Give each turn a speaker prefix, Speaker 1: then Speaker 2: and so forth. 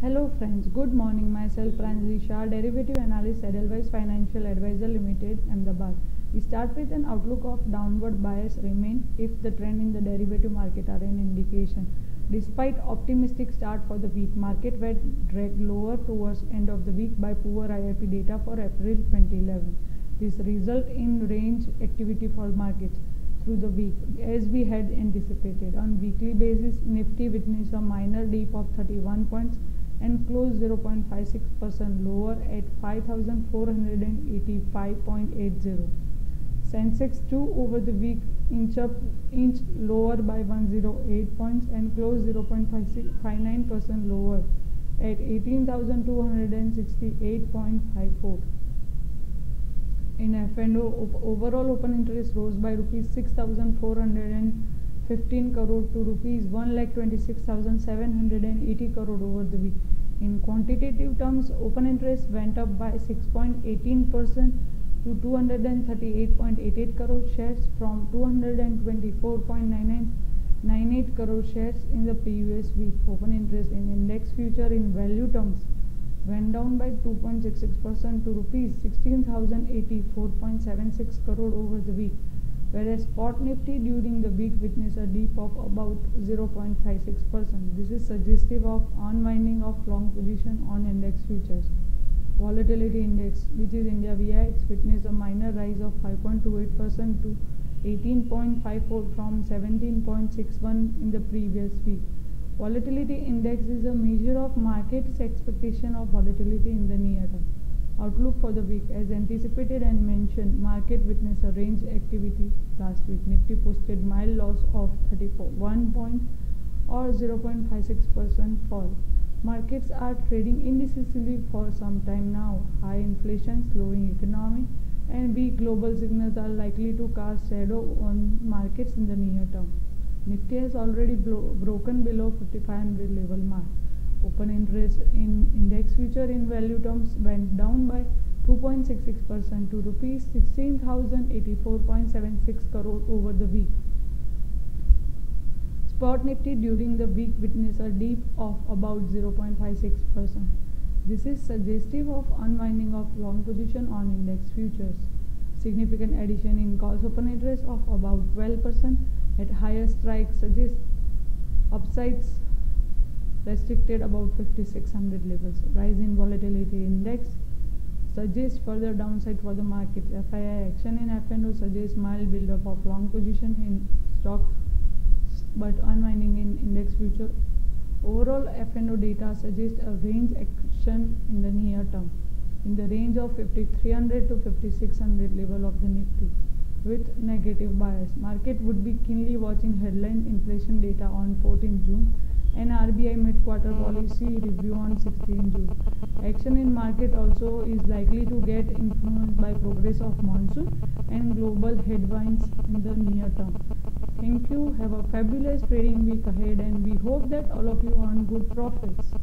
Speaker 1: Hello friends, good morning. Myself Pranjali Shah, Derivative Analyst, Edelweiss Financial Advisor Limited, Ahmedabad. We start with an outlook of downward bias remain if the trend in the derivative market are an indication. Despite optimistic start for the week, market were dragged lower towards end of the week by poor IIP data for April 2011. This result in range activity for markets through the week as we had anticipated. On weekly basis, Nifty witnessed a minor dip of 31 points and closed 0.56% lower at 5,485.80. Sensex too over the week inched lower by 108 points and closed 0.59% lower at 18,268.54. In F&O, overall open interest rose by rupees 6,415 crore to rupees 1,26,780 crore over the week. In quantitative terms, open interest went up by 6.18% to 238.88 crore shares from 224.98 crore shares in the previous week. Open interest in index future in value terms went down by 2.66% to rupees 16,084.76 crore over the week, whereas spot Nifty during the week witnessed a dip of about 0.56%. This is suggestive of unwinding of long position on index futures. Volatility index, which is India VIX, witnessed a minor rise of 5.28% to 18.54 from 17.61 in the previous week. Volatility index is a measure of market's expectation of volatility in the near term. Outlook for the week, as anticipated and mentioned, market witnessed a range activity last week. Nifty posted mild loss of 31 points or 0.56% fall. Markets are trading indecisively for some time now. High inflation, slowing economy, and weak global signals are likely to cast shadow on markets in the near term. Nifty has already broken below 5500 level mark. Open interest in index future in value terms went down by 2.66% to rupees 16,084.76 crore over the week. Spot Nifty during the week witnessed a dip of about 0.56%. This is suggestive of unwinding of long position on index futures. Significant addition in calls open interest of about 12% at higher strike suggests upsides restricted about 5600 levels. Rise in volatility index suggests further downside for the market. FII action in F&O suggests mild buildup of long position in stock but unwinding in index future. Overall F&O data suggests a range action in the near term in the range of 5300 to 5600 level of the Nifty with negative bias. Market would be keenly watching headline inflation data on 14 June and RBI mid-quarter policy review on 16 June. Action in market also is likely to get influenced by progress of monsoon and global headwinds in the near term. Thank you. Have a fabulous trading week ahead and we hope that all of you earn good profits.